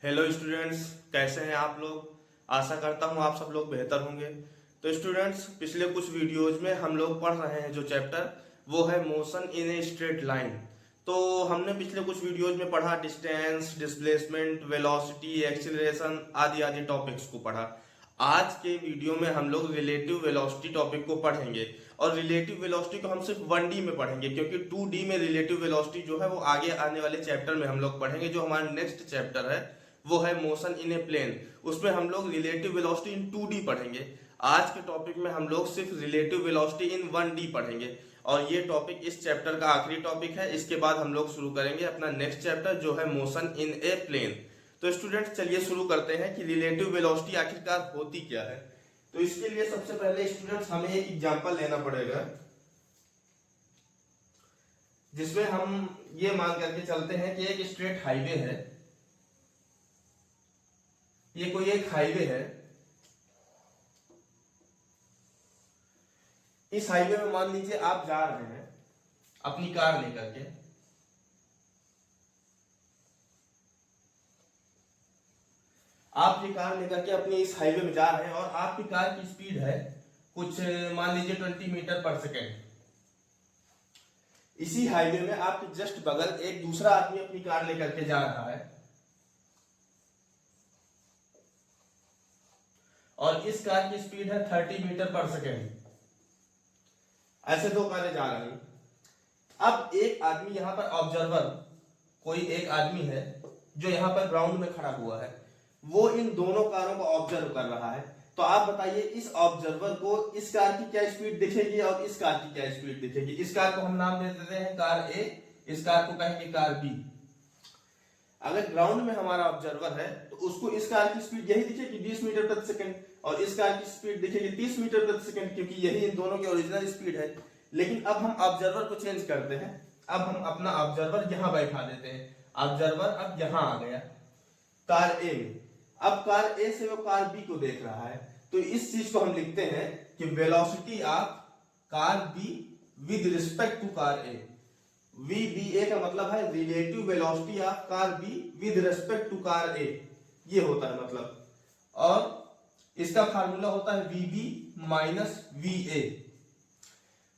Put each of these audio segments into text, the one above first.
Hello students, कैसे हैं आप लोग। आशा करता हूं आप सब लोग बेहतर होंगे। तो स्टूडेंट्स, पिछले कुछ वीडियोज में हम लोग पढ़ रहे हैं जो चैप्टर, वो है motion in a straight line. तो हमने पिछले कुछ वीडियोज में पढ़ा डिस्टेंस, डिस्प्लेसमेंट, वेलोसिटी, एक्सीलरेशन आदि आदि टॉपिक्स को पढ़ा। आज के वीडियो में हम लोग रिलेटिव वेलोसिटी टॉपिक को पढ़ेंगे। और रिलेटिव वेलोसिटी को हम सिर्फ 1D में पढ़ेंगे, क्योंकि 2D में रिलेटिव वेलोसिटी जो है वो आगे आने वाले चैप्टर में हम लोग पढ़ेंगे। जो हमारा नेक्स्ट चैप्टर है वो है मोशन इन ए प्लेन, उसमें हम लोग रिलेटिव वेलोसिटी इन 2D पढ़ेंगे। आज के टॉपिक में हम लोग सिर्फ रिलेटिव वेलोसिटी इन 1D पढ़ेंगे। और ये टॉपिक इस चैप्टर का आखिरी टॉपिक है। इसके बाद हम लोग शुरू करेंगे अपना नेक्स्ट चैप्टर जो है मोशन इन ए प्लेन। तो स्टूडेंट्स, चलिए शुरू करते हैं कि रिलेटिव वेलोसिटी आखिरकार होती क्या है। तो इसके लिए सबसे पहले स्टूडेंट्स हमें एक एग्जांपल लेना पड़ेगा, जिसमें हम ये मान करके चलते हैं कि एक स्ट्रेट हाईवे है। ये कोई एक हाईवे है। इस हाईवे में मान लीजिए आप जा रहे हैं अपनी कार लेकर के। आप ये कार लेकर के अपनी इस हाईवे में जा रहे हैं और आपकी कार की स्पीड है कुछ मान लीजिए 20 मीटर पर सेकेंड। इसी हाईवे में आपके जस्ट बगल एक दूसरा आदमी अपनी कार लेकर के जा रहा है और इस कार की स्पीड है 30 मीटर पर सेकेंड। ऐसे दो कारें जा रही हैं। अब एक आदमी यहां पर ऑब्जर्वर, कोई एक आदमी है जो यहां पर ग्राउंड में खड़ा हुआ है, वो इन दोनों कारों को ऑब्जर्व कर रहा है। तो आप बताइए इस ऑब्जर्वर को इस कार की क्या स्पीड दिखेगी और इस कार की क्या स्पीड दिखेगी। इस कार को हम नाम दे देते हैं कार ए, इस कार को कहेंगे कार बी। अगर ग्राउंड में हमारा ऑब्जर्वर है तो उसको इस कार की स्पीड यही दिखेगी 20 मीटर प्रति सेकंड, और इस कार की स्पीड दिखेगी 30 मीटर प्रति सेकंड, क्योंकि यही इन दोनों की ओरिजिनल स्पीड है। लेकिन अब हम ऑब्जर्वर को चेंज करते हैं। अब हम अपना ऑब्जर्वर यहां बैठा देते हैं। ऑब्जर्वर अब यहां आ गया कार ए में। अब कार ए से वो कार बी को देख रहा है। तो इस चीज को हम लिखते हैं कि velocity of car B with respect to car A. VBA का मतलब है relative velocity of car B with respect to car A, ये होता है मतलब। और इसका फार्मूला होता है VB माइनस VA।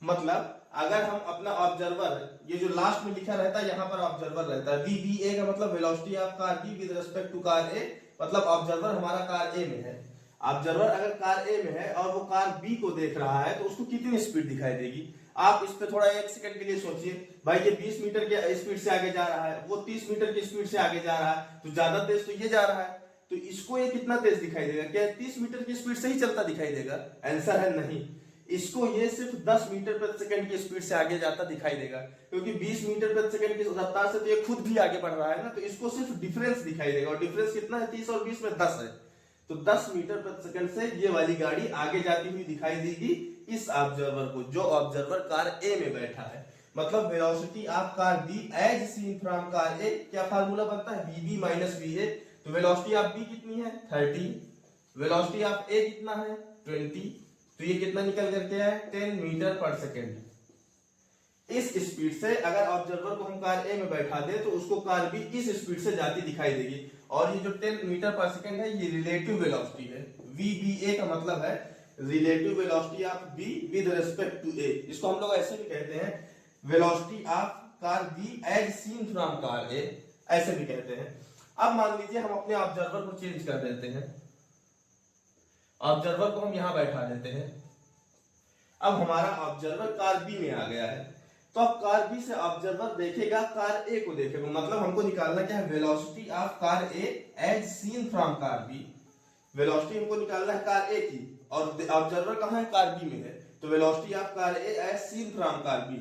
मतलब अगर हम अपना ऑब्जर्वर, ये जो लास्ट में लिखा रहता है यहां पर ऑब्जर्वर रहता है, VBA का मतलब velocity of car B with respect to car A, मतलब ऑब्जर्वर हमारा कार ए में है। ऑब्जर्वर अगर कार ए में है और वो कार बी को देख रहा है तो उसको कितनी स्पीड दिखाई देगी। आप इस पे थोड़ा एक सेकंड के लिए सोचिए। भाई ये 20 मीटर के स्पीड से आगे जा रहा है, वो 30 मीटर की स्पीड से आगे जा रहा है, तो ज्यादा तेज तो ये जा रहा है। तो इसको ये कितना तेज दिखाई देगा? क्या 30 मीटर की स्पीड से ही चलता दिखाई देगा? आंसर है नहीं। इसको ये सिर्फ 10 मीटर प्रति सेकंड की स्पीड से आगे जाता दिखाई देगा, क्योंकि 20 मीटर प्रति सेकंड की रफ्तार से तो ये खुद भी आगे बढ़ रहा है ना। तो इसको सिर्फ डिफरेंस दिखाई देगा, और डिफरेंस कितना है? 30 और 20 में 10 है। तो 10 मीटर प्रति सेकंड से ये वाली गाड़ी आगे जाती हुई दिखाई देगी इस ऑब्जर्वर को, जो ऑब्जर्वर कार ए में बैठा है। मतलब velocity of car B as seen from car A, क्या फार्मूला बनता है? VB minus VA। तो वेलोसिटी ऑफ बी कितनी है? 30। वेलोसिटी ऑफ ए कितना है? 20। तो ये कितना निकल करके आए? 10 मीटर पर सेकेंड। इस स्पीड से अगर ऑब्जर्वर को हम कार ए में बैठा दे तो उसको कार बी इस स्पीड से जाती दिखाई देगी। और ये जो 10 मीटर पर सेकेंड है ये रिलेटिव वेलोसिटी है। VBA का मतलब है relative velocity of B with respect to A. इसको हम लोग ऐसे भी कहते हैं velocity of car B as seen from car A, ऐसे भी कहते हैं। अब मान लीजिए हम अपने ऑब्जर्वर को चेंज कर देते हैं। ऑब्जर्वर को हम यहां बैठा देते हैं। अब हमारा ऑब्जर्वर कार बी में आ गया है। तो अब कार बी से ऑब्जर्वर देखेगा कार ए को देखेगा। मतलब हमको निकालना क्या है? Velocity of car A as seen from car B. Velocity हमको निकालना है कार ए की, और ऑब्जर्वर कहां है? कार बी में है। तो velocity of car A as seen from car B.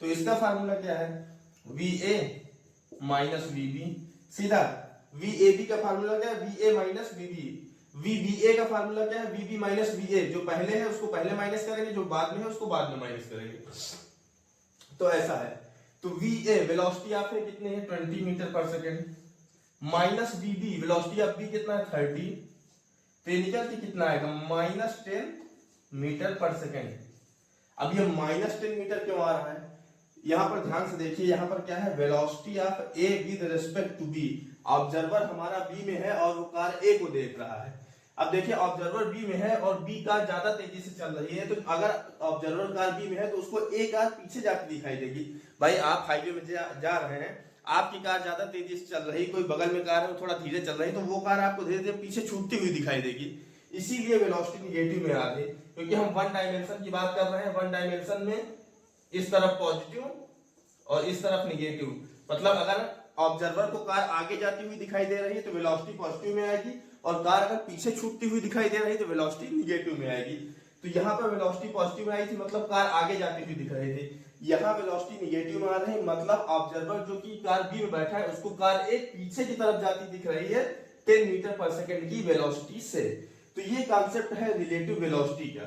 तो इसका फार्मूला क्या है? VA minus VB। सीधा VAB का फार्मूला क्या है? VA minus VB। VBA का फार्मूला क्या है? VB minus VA। जो पहले है उसको पहले माइनस करेंगे, जो बाद में है उसको बाद में माइनस करेंगे। तो ऐसा है। तो VA वेलोसिटी ऑफ ए कितने है? 20 metre per second, minus VB velocity of B कितना है? 30। तो ये निकल के कितना आएगा? Minus 10 metre per second. अब ये माइनस 10 मीटर क्यों आ रहा है? यहां पर ध्यान से देखिए, यहां पर क्या है? Velocity of A with respect to B. Observer हमारा बी में है और वो कार ए को देख रहा है। अब देखिए ऑब्जर्वर बी में है और बी कार ज्यादा तेजी से चल रही है, तो अगर ऑब्जर्वर कार बी में है तो उसको ए कार पीछे जाती दिखाई देगी। भाई आप हाईवे में जा रहे हैं, आपकी कार ज्यादा तेजी से चल रही, कोई बगल में कार है वो थोड़ा धीरे चल रही, तो वो कार आपको धीरे धीरे पीछे छूटती हुई दिखाई देगी। इसीलिए वेलोसिटी निगेटिव में आ गई, क्योंकि हम वन डायमेंशन की बात कर रहे हैं। वन डायमेंशन में इस तरफ पॉजिटिव और इस तरफ निगेटिव, मतलब अगर ऑब्जर्वर को कार आगे जाती हुई दिखाई दे रही है तो वेलोसिटी पॉजिटिव में आएगी, और कार अगर पीछे छूटती हुई दिखाई दे रही है तो वेलोसिटी निगेटिव में आएगी। तो यहाँ पर वेलोसिटी पॉजिटिव में आई थी, मतलब कार आगे जाती हुई दिख रही थी। यहाँ वेलोसिटी निगेटिव में आ रही है, मतलब ऑब्जर्वर जो कि कार बी में बैठा है उसको कार ए पीछे की तरफ जाती दिख रही है 10 मीटर पर सेकेंड की वेलोसिटी से। तो ये कॉन्सेप्ट है रिलेटिव वेलोसिटी का।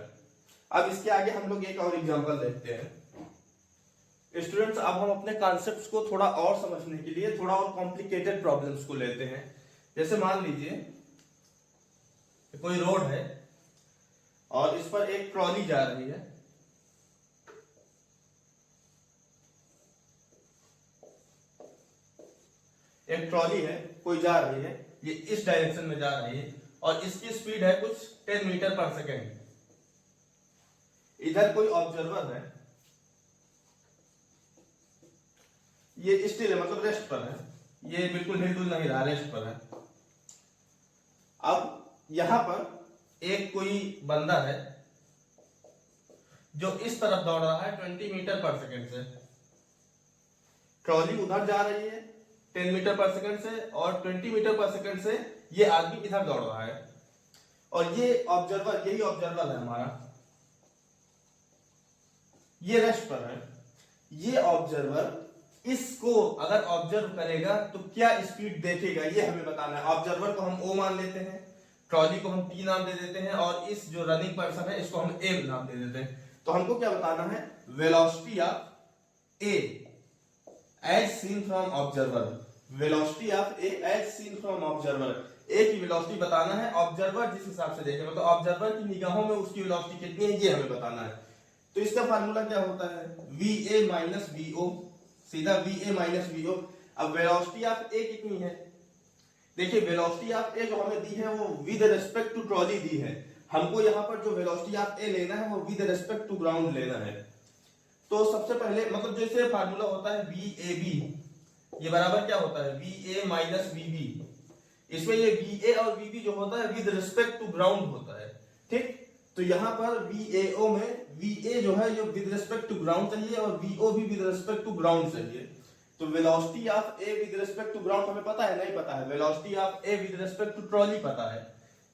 अब इसके आगे हम लोग एक और एग्जांपल देखते हैं। स्टूडेंट्स, अब हम अपने कॉन्सेप्ट्स को थोड़ा और समझने के लिए थोड़ा और कॉम्प्लिकेटेड प्रॉब्लम्स को लेते हैं। जैसे मान लीजिए कोई रोड है और इस पर एक ट्रॉली जा रही है। एक ट्रॉली है, कोई जा रही है, ये इस डायरेक्शन में जा रही है और इसकी स्पीड है कुछ 10 मीटर पर सेकेंड। इधर कोई ऑब्जर्वर है, ये स्टिल है, मतलब रेस्ट पर है, ये बिल्कुल हिलडुल नहीं रहा, रेस्ट पर है। अब यहां पर एक कोई बंदा है जो इस तरफ दौड़ रहा है 20 मीटर पर सेकेंड से। ट्रॉली उधर जा रही है 10 मीटर पर सेकेंड से और 20 मीटर पर सेकेंड से ये आदमी इधर दौड़ रहा है। और ये ऑब्जर्वर, यही ऑब्जर्वर है हमारा, ये रेस्ट पर है। ये ऑब्जर्वर इसको अगर ऑब्जर्व करेगा तो क्या स्पीड देखेगा ये हमें बताना है। ऑब्जर्वर को हम ओ मान लेते हैं, ट्रॉली को हम टी नाम दे देते हैं और इस जो रनिंग पर्सन है इसको हम ए नाम दे देते हैं। तो हमको क्या बताना है, velocity of A as seen from observer. Velocity of A as seen from observer, A की वेलोसिटी बताना है, ऑब्जर्वर जिस हिसाब से देखे, मतलब ऑब्जर्वर की निगाहों में उसकी वेलोसिटी कितनी है ये हमें बताना है। तो इसका फार्मूला क्या होता है, V A minus V O, सीधा V A minus V O. अब वेलोसिटी ऑफ ए कितनी है, देखिए वेलोसिटी ऑफ ए जो हमें दी है वो विद रिस्पेक्ट टू ट्रॉली दी है। हमको यहाँ पर जो वेलोसिटी ऑफ ए लेना है वो विद रिस्पेक्ट टू ग्राउंड लेना है। तो सबसे पहले मतलब जैसे फार्मूला होता है वी ए बी, ये बराबर क्या होता है V A minus V B. इसमें ये वी ए और वी बी जो होता है विद रिस्पेक्ट टू ग्राउंड होता है, ठीक। तो यहाँ पर वी ए ओ में वी ए जो है ये विद रिस्पेक्ट टू ग्राउंड चाहिए और वी ओ भी विद रिस्पेक्ट टू ग्राउंड चाहिए। तो velocity of A with respect to ground हमें पता है, नहीं पता है। Velocity of A with respect to trolley पता है,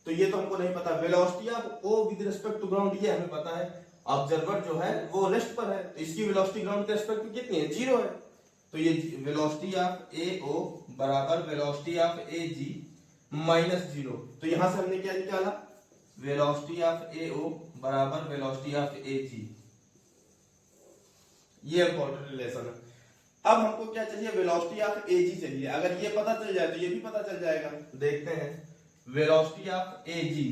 तो ये तो हमको नहीं पता। Velocity of O with respect to ground ये हमें पता है। ऑब्जर्वर जो है वो रेस्ट पर है तो इसकी वेलोसिटी ग्राउंड के रिस्पेक्ट में कितनी है, 0 है। तो ये वेलोसिटी ऑफ ए ओ बराबर velocity of A G minus 0। तो यहां से हमने क्या निकाला, वेलोसिटी ऑफ ए ओ बराबर वेलोसिटी ऑफ ए जी। ये इंपॉर्टेंट रिलेशन है। अब हमको क्या चाहिए, वेलोसिटी ऑफ ए जी चाहिए। अगर ये पता चल जाए तो ये भी पता चल जाएगा। देखते हैं velocity of A G,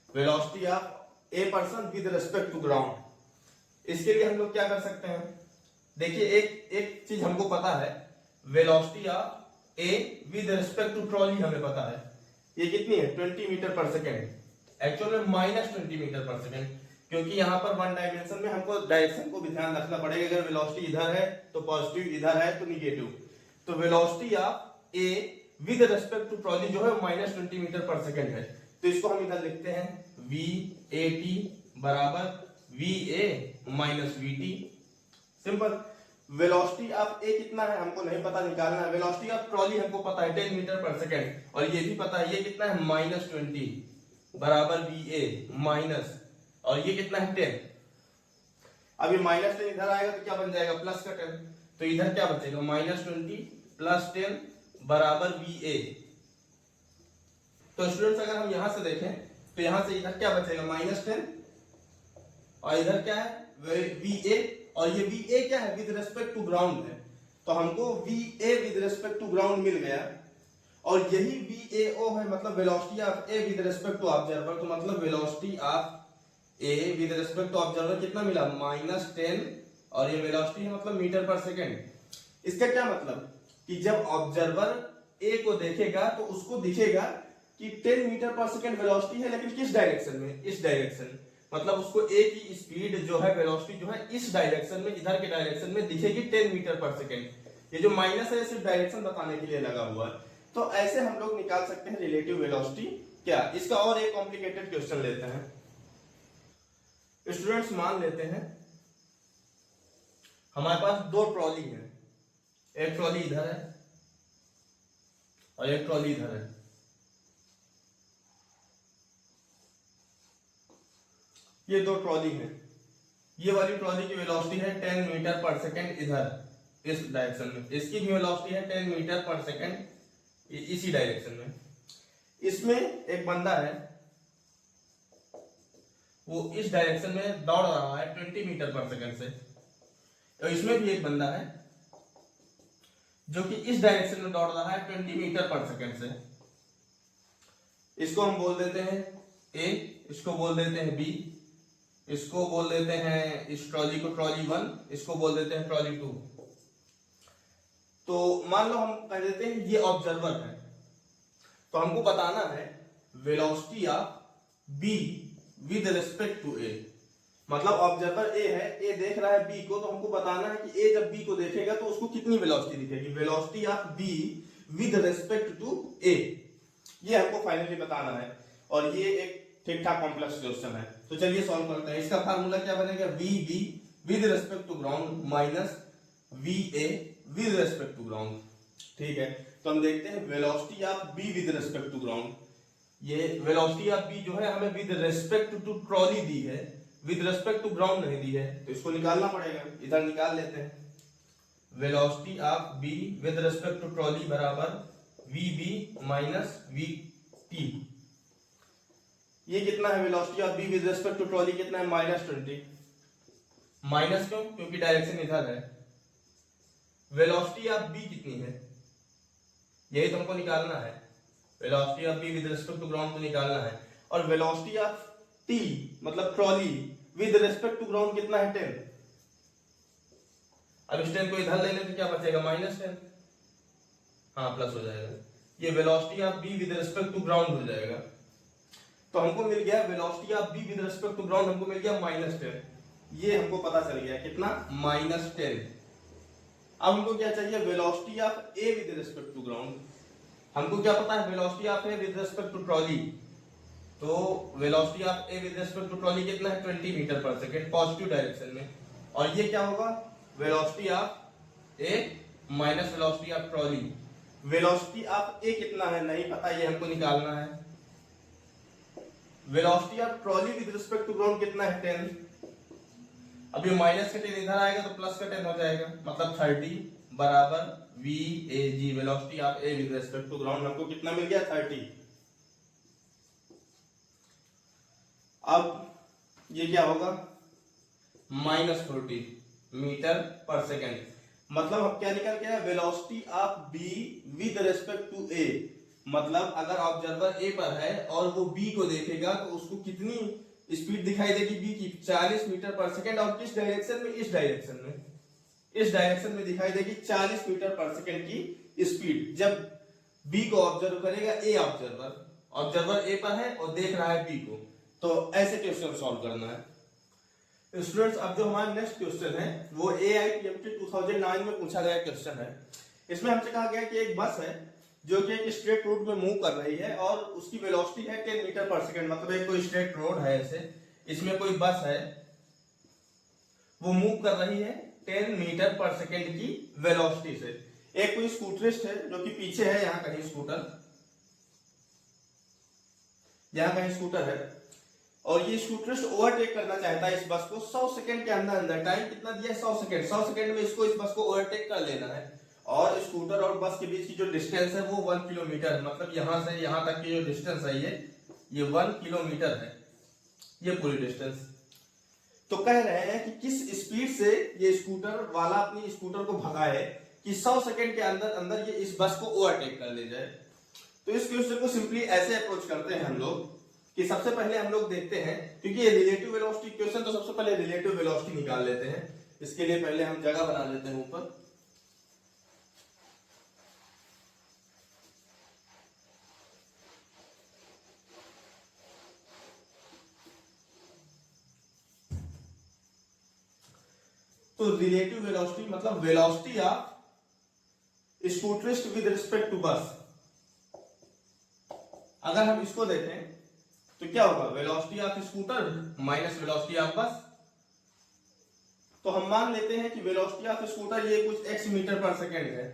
velocity of a person with respect to ground. इसके लिए हम लोग क्या कर सकते हैं, देखिए एक चीज हमको पता है, velocity of A with respect to trolley हमें पता है, ये कितनी है 20 मीटर पर सेकेंड, एक्चुअल में माइनस 20 मीटर पर सेकेंड, क्योंकि यहाँ पर वन डायमेंशन में हमको डायरेक्शन को भी ध्यान रखना पड़ेगा। अगर वेलोसिटी इधर है तो पॉजिटिव, इधर है तो निगेटिव। तो velocity of A with respect to trolley जो है माइनस 20 मीटर पर सेकेंड है। तो इसको हम इधर लिखते हैं वी ए टी बराबर V A minus V T, simple. Velocity of A कितना है हमको नहीं पता, निकालना है। वेलोसिटी ऑफ ट्रॉली हमको पता है 10 मीटर पर सेकेंड, और ये भी पता है ये कितना है माइनस 20 बराबर वी ए माइनस, और ये कितना है 10। अब ये माइनस 10 इधर आएगा तो क्या बन जाएगा प्लस का 10, तो इधर क्या बचेगा माइनस 20 प्लस 10 बराबर वी ए। तो स्टूडेंट्स अगर हम यहां से देखें तो यहां से इधर क्या बचेगा माइनस 10, और इधर क्या है वी ए, और ये वी ए क्या है विद रिस्पेक्ट टू ग्राउंड है। तो हमको V A with respect to ground मिल गया, और यही वी ए ओ है, मतलब velocity of A with respect to observer. तो मतलब velocity of A with respect to observer कितना मिला माइनस 10, और ये वेलोसिटी है मतलब मीटर पर सेकेंड। इसका क्या मतलब कि जब ऑब्जर्वर ए को देखेगा तो उसको दिखेगा कि 10 मीटर पर सेकंड वेलोसिटी है, लेकिन किस डायरेक्शन में? इस डायरेक्शन। मतलब उसको ए की स्पीड जो है, वेलोसिटी जो है इस डायरेक्शन में, इधर के डायरेक्शन में दिखेगी 10 मीटर पर सेकंड। ये जो माइनस है सिर्फ डायरेक्शन बताने के लिए लगा हुआ है। तो ऐसे हम लोग निकाल सकते हैं रिलेटिव वेलोसिटी क्या। इसका और एक कॉम्प्लिकेटेड क्वेश्चन लेते हैं। स्टूडेंट्स मान लेते हैं हमारे पास दो ट्रॉली है, एक ट्रॉली इधर है और एक ट्रॉली इधर है। ये दो ट्रॉली है, ये वाली ट्रॉली की वेलोसिटी है 10 मीटर पर सेकंड इधर इस डायरेक्शन में, इसकी भी वेलोसिटी है 10 मीटर पर सेकंड इसी डायरेक्शन में। इसमें एक बंदा है, वो इस डायरेक्शन में दौड़ रहा है 20 मीटर पर सेकंड से, और इसमें भी एक बंदा है जो कि इस डायरेक्शन में दौड़ रहा है 20 मीटर पर सेकंड से। इसको हम बोल देते हैं ए, इसको बोल देते हैं बी, इसको बोल देते हैं, इस ट्रॉली को ट्रॉली 1, इसको बोल देते हैं ट्रॉली 2। तो मान लो हम कह देते हैं ये ऑब्जर्वर है, तो हमको बताना है velocity of B with respect to A. मतलब ऑब्जर्वर ए है, ए देख रहा है बी को, तो हमको बताना है कि ए जब बी को देखेगा तो उसको कितनी वेलोसिटी दिखेगी, velocity of B with respect to A. ये हमको फाइनली बताना है, और ये एक ठीक ठाक कॉम्प्लेक्स क्वेश्चन है। तो चलिए सॉल्व करते हैं। इसका फार्मूला क्या बनेगा, V B with respect to ground minus V A with respect to ground. ठीक है, तो हम देखते हैं velocity of B with respect to ground. ये वेलोसिटी ऑफ बी जो है हमें विद रिस्पेक्ट टू ट्रॉली दी है, विद रिस्पेक्ट टू ग्राउंड नहीं दी है, तो इसको निकालना पड़ेगा। इधर निकाल लेते हैं, velocity of B with respect to trolley बराबर V B minus V T. ये कितना है, velocity of B with respect to trolley कितना है, -20। माइनस क्यों? क्योंकि डायरेक्शन इधर है। वेलोसिटी ऑफ बी कितनी है, यही तुमको निकालना है। Velocity of B with respect to ground को निकालना है, और वेलोसिटी ऑफ टी मतलब trolley with respect to ground कितना है, 10। अब इस 10 को इधर ले लें तो क्या बचेगा, -10। हाँ, प्लस हो जाएगा। ये velocity of B with respect to ground हो जाएगा। तो हमको मिल गया velocity of B with respect to ground, हमको मिल गया -10। ये हमको पता चल गया कितना, -10। अब हमको क्या चाहिए, velocity of A with respect to ground. हमको क्या पता है, velocity of A with respect to trolley. तो velocity of A with respect to trolley कितना है, 20 metre per second positive direction में। और ये क्या होगा, velocity of A minus velocity of trolley. Velocity of A कितना है नहीं पता, ये हमको निकालना है। Velocity of trolley with respect to ground कितना है, 10। अब ये माइनस का 10 इधर आएगा तो प्लस का 10 हो जाएगा, मतलब 30 बराबर V A G. Velocity of A with respect to ground हमको कितना मिल गया, 30। अब ये क्या होगा, -40 मीटर पर सेकेंड। मतलब अब क्या निकल गया, velocity of B with respect to A. मतलब अगर ऑब्जर्वर ए पर है और वो बी को देखेगा तो उसको कितनी स्पीड दिखाई देगी बी की, 40 मीटर पर सेकेंड। और किस डायरेक्शन में, इस डायरेक्शन में, इस डायरेक्शन में दिखाई देगी 40 मीटर पर सेकेंड की स्पीड जब बी को ऑब्जर्व करेगा ए ऑब्जर्वर। ऑब्जर्वर ए पर है और देख रहा है बी को। तो ऐसे क्वेश्चन सॉल्व करना है स्टूडेंट्स। अब जो हमारा नेक्स्ट क्वेश्चन है वो AIPMT 2009 में पूछा गया क्वेश्चन है। इसमें हमसे कहा गया कि एक बस है जो कि एक स्ट्रेट रोड में मूव कर रही है और उसकी वेलोसिटी है 10 मीटर पर सेकंड। मतलब एक कोई स्ट्रेट रोड है ऐसे, इसमें कोई बस है वो मूव कर रही है 10 मीटर पर सेकंड की वेलोसिटी से। एक कोई स्कूटरिस्ट है जो कि पीछे है, यहाँ कहीं स्कूटर, यहाँ कहीं स्कूटर है, और ये स्कूटरिस्ट ओवरटेक करना चाहता है इस बस को 100 सेकंड के अंदर अंदर। टाइम कितना दिया है, 100 सेकंड। 100 सेकंड में इसको इस बस को ओवरटेक कर लेना है। और स्कूटर और बस के बीच की जो डिस्टेंस है वो 1 किलोमीटर है। मतलब यहां से यहां तक की जो डिस्टेंस है ये 1 किलोमीटर है, ये पूरी डिस्टेंस। तो कह रहे हैं कि किस स्पीड से ये स्कूटर वाला अपनी स्कूटर को भगाए कि 100 सेकंड के अंदर अंदर ये इस बस को ओवरटेक कर ले जाए। तो इस क्वेश्चन को सिंपली ऐसे अप्रोच करते हैं हम लोग कि सबसे पहले हम लोग देखते हैं, क्योंकि ये रिलेटिव वेलोसिटी क्वेश्चन, तो सबसे पहले रिलेटिव वेलोसिटी निकाल लेते हैं। इसके लिए पहले हम जगह बना लेते हैं ऊपर। तो रिलेटिव वेलोसिटी मतलब velocity of scooterist with respect to bus, अगर हम इसको देखें तो क्या होगा, velocity of scooter minus velocity of bus. तो हम मान लेते हैं कि वेलोसिटी ऑफ स्कूटर ये कुछ x मीटर पर सेकेंड है,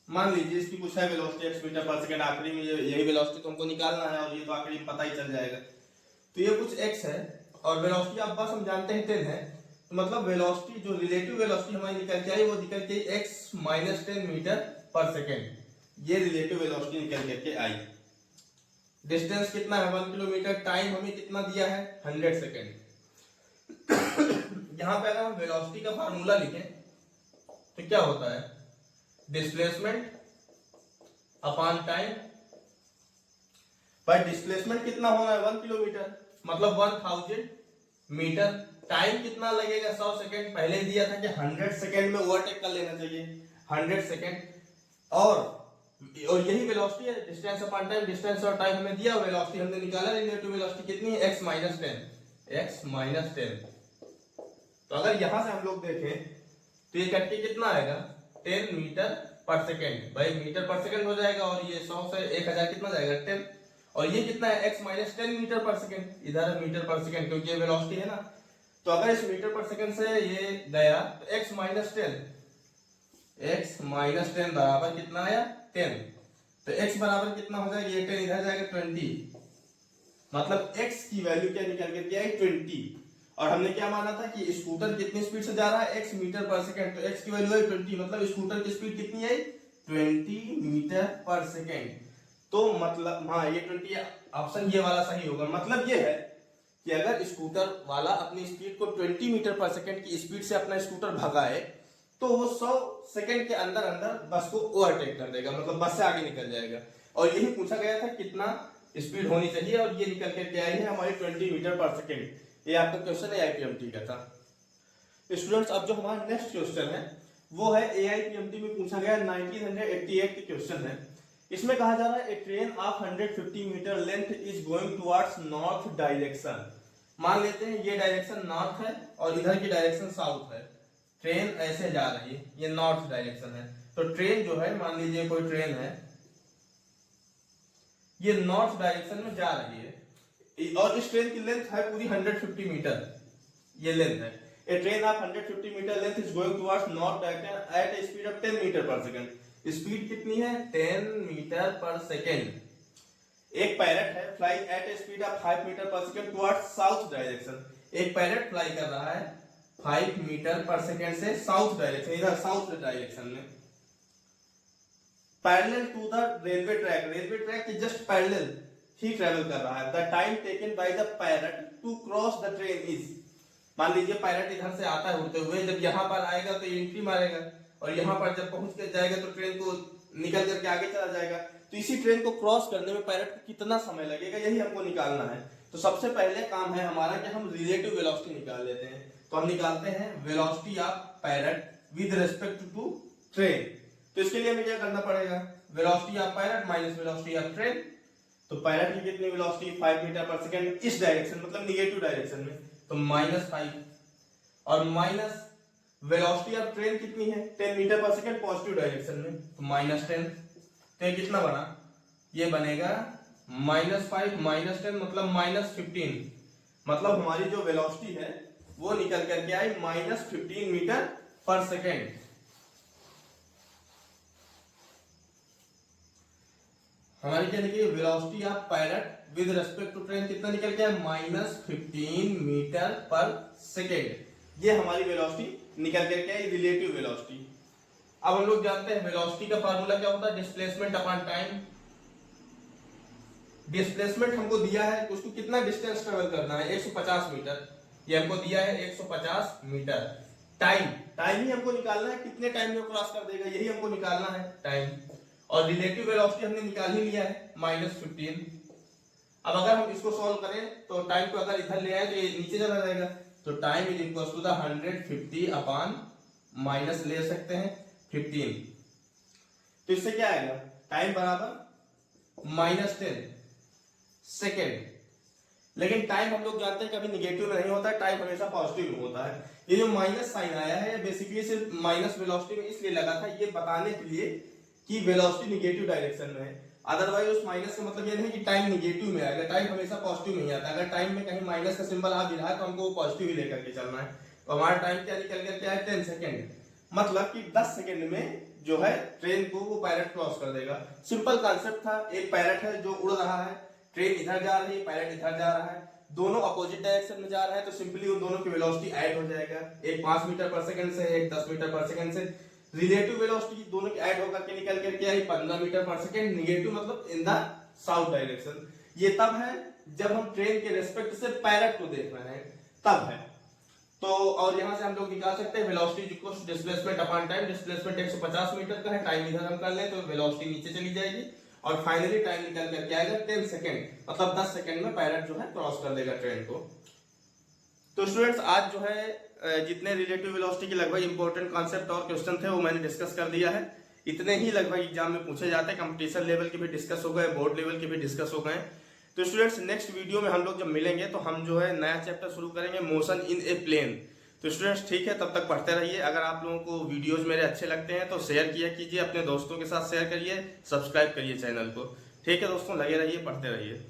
मान लीजिए इसकी कुछ है velocity x metre per second, आखिरी में यही वेलोसिटी तुमको निकालना है और ये तो आखिरी में पता ही चल जाएगा। तो ये कुछ x है और वेलोसिटी ऑफ बस हम जानते हैं 10 है, तो मतलब वेलोसिटी जो रिलेटिव वेलोसिटी हमारी निकल के आई वो निकल के x minus 10 metre per second, ये रिलेटिव वेलोसिटी निकल करके आई। डिस्टेंस कितना है 1 किलोमीटर, टाइम हमें कितना दिया है 100 सेकेंड। यहां पे अगर हम वेलोसिटी का फार्मूला लिखें तो क्या होता है, डिस्प्लेसमेंट अपॉन टाइम, पर डिस्प्लेसमेंट कितना होना है 1 किलोमीटर मतलब 1000 मीटर, टाइम कितना लगेगा 100 सेकेंड, पहले दिया था कि 100 सेकेंड में ओवरटेक कर लेना चाहिए 100 सेकेंड, और यही वेलोसिटी है, डिस्टेंस अपॉन टाइम, डिस्टेंस और टाइम हमें दिया, वेलोसिटी हमने निकाला, रिलेटिव वेलोसिटी कितनी है x माइनस 10। तो अगर यहां से हम लोग देखें तो ये कट के कितना आएगा 10 मीटर पर सेकेंड, भाई मीटर पर सेकेंड हो जाएगा और ये 100 से 1000 कितना जाएगा 10, और ये कितना है x minus 10 metre per second, इधर है मीटर पर सेकेंड क्योंकि ये वेलोसिटी है ना। तो अगर इस मीटर पर सेकेंड से ये गया तो x माइनस 10 बराबर कितना आया 10, तो x बराबर कितना हो जाएगा, ये 10 इधर जाएगा 20, मतलब x की वैल्यू क्या निकल के आई 20, और हमने क्या माना था कि स्कूटर कितनी स्पीड से जा रहा है x मीटर पर सेकेंड, तो x की वैल्यू है 20, मतलब स्कूटर की स्पीड कितनी है 20 मीटर पर सेकेंड। तो मतलब हाँ ये 20 ऑप्शन ये वाला सही होगा, मतलब ये है कि अगर स्कूटर वाला अपनी स्पीड को 20 मीटर पर सेकेंड की स्पीड से अपना स्कूटर भगाए तो वो 100 सेकेंड के अंदर अंदर बस को ओवरटेक कर देगा, मतलब बस से आगे निकल जाएगा। और यही पूछा गया था कितना स्पीड होनी चाहिए और ये निकल के आई है हमारी 20 मीटर पर सेकेंड। ये आपका क्वेश्चन है AIPMT का था। स्टूडेंट्स अब जो हमारा नेक्स्ट क्वेश्चन है वो है AIPMT में पूछा गया 1988 के क्वेश्चन है। इसमें कहा जा रहा है a train of 150 metre length is going towards north direction. मान लेते हैं ये डायरेक्शन नॉर्थ है और इधर की डायरेक्शन साउथ है, ट्रेन ऐसे जा रही है, ये नॉर्थ डायरेक्शन है। तो ट्रेन जो है मान लीजिए कोई ट्रेन है, ये नॉर्थ डायरेक्शन में जा रही है और इस ट्रेन की लेंथ है पूरी 150 मीटर, ये लेंथ है। A train of 150 metre length is going towards north direction at a speed of 10 metre per second. Speed कितनी है 10 मीटर पर सेकंड। एक पैरेट है fly at a speed of 5 metre per second towards south direction. एक parrot fly कर रहा है 5 metre per second से south direction, इधर साउथ डायरेक्शन में, parallel to the railway track के जस्ट पैरेलल ही ट्रेवल कर रहा है। The time taken by the parrot to cross the train is, मान लीजिए पैरेट इधर से आता है उड़ते हुए, जब यहाँ पर आएगा तो एंट्री मारेगा और यहाँ पर जब पहुंच के जाएगा तो ट्रेन को निकल करके आगे चला जाएगा। तो इसी ट्रेन को क्रॉस करने में पैरेट को कितना समय लगेगा, यही हमको निकालना है। तो सबसे पहले काम है हमारा कि हम रिलेटिव वेलोसिटी निकाल लेते हैं। तो हम निकालते हैं velocity of parrot with respect to train. तो इसके लिए हमें क्या करना पड़ेगा, velocity of parrot minus velocity of train. तो पैरेट की कितनी वेलोसिटी 5 मीटर पर सेकंड इस डायरेक्शन मतलब निगेटिव डायरेक्शन में, तो -5, और माइनस वेलोसिटी ऑफ ट्रेन कितनी है 10 metre per second positive direction में, तो -10। तो ये कितना बना, ये बनेगा -5 -10 मतलब -15, मतलब हमारी जो वेलोसिटी है वो निकल करके आई -15 मीटर पर सेकेंड। हमारी क्या निकली velocity of parrot with respect to train कितना निकल गया -15 मीटर पर सेकेंड। ये हमारी वेलोसिटी निकल करके आई रिलेटिव वेलोसिटी। अब हम लोग जानते हैं वेलोसिटी का फार्मूला क्या होता है, डिस्प्लेसमेंट अपॉन टाइम। डिस्प्लेसमेंट हमको दिया है, उसको कितना डिस्टेंस ट्रेवल करना है 150 मीटर, ये हमको दिया है 150 मीटर। टाइम ही हमको निकालना है, कितने टाइम में क्रॉस कर देगा यही हमको निकालना है टाइम। और रिलेटिव वेलोसिटी हमने निकाल ही लिया है -15। अब अगर हम इसको सॉल्व करें तो टाइम को अगर इधर ले आए तो ये नीचे चला जाएगा, तो time is equal to the 150 upon minus ले सकते हैं 15। तो इससे क्या आएगा, टाइम बराबर -10 सेकेंड। लेकिन टाइम हम लोग जानते हैं कभी निगेटिव में नहीं होता है, टाइम हमेशा पॉजिटिव में होता है। ये जो माइनस साइन आया है बेसिकली सिर्फ माइनस वेलोसिटी में इसलिए लगा था, ये बताने के लिए कि वेलोसिटी निगेटिव डायरेक्शन में है। अदरवाइज उस माइनस का मतलब ये नहीं कि टाइम निगेटिव में आएगा, टाइम हमेशा पॉजिटिव नहीं आता। अगर टाइम में कहीं माइनस का सिंबल आ भी रहा है तो हमको पॉजिटिव ही लेकर के चलना है। तो हमारा टाइम क्या निकल गया, क्या है 10 सेकेंड, मतलब कि 10 सेकेंड में जो है ट्रेन को वो पायलट क्रॉस कर देगा। सिंपल कॉन्सेप्ट था, एक पायलट है जो उड़ रहा है, ट्रेन इधर जा रही है, पायलट इधर जा रहा है, दोनों अपोजिट डायरेक्शन में जा रहा है, तो सिंपली उन दोनों की वेलोसिटी ऐड हो जाएगा। एक 5 मीटर पर सेकंड से, एक 10 मीटर पर सेकंड से। रिलेटिव वेलोसिटी दोनों की ऐड होकर के निकल करके आई 15 मीटर पर सेकंड। निगेटिव मतलब इन द साउथ डायरेक्शन। ये तब है जब हम ट्रेन के रेस्पेक्ट से पायलट को देख रहे हैं, तब है। तो और यहां से हम लोग निकाल सकते हैं velocity equals to displacement upon time. Displacement 150 metre का है, टाइम इधर हम कर लें तो वेलोसिटी नीचे चली जाएगी और फाइनली टाइम निकल करके आएगा 10 सेकंड, मतलब 10 सेकंड में पायलट जो है क्रॉस कर देगा ट्रेन को। तो स्टूडेंट्स आज जो है जितने रिलेटिव वेलोसिटी के लगभग इंपॉर्टेंट कॉन्सेप्ट और क्वेश्चन थे वो मैंने डिस्कस कर दिया है। इतने ही लगभग एग्जाम में पूछे जाते हैं, कंपटीशन लेवल के भी डिस्कस हो गए, बोर्ड लेवल के भी डिस्कस हो गए। तो स्टूडेंट्स नेक्स्ट वीडियो में हम लोग जब मिलेंगे तो हम जो है नया चैप्टर शुरू करेंगे, मोशन इन ए प्लेन। तो स्टूडेंट्स ठीक है, तब तक पढ़ते रहिए। अगर आप लोगों को वीडियोस मेरे अच्छे लगते हैं तो शेयर किया कीजिए, अपने दोस्तों के साथ शेयर करिए, सब्सक्राइब करिए चैनल को। ठीक है दोस्तों, लगे रहिए, पढ़ते रहिए।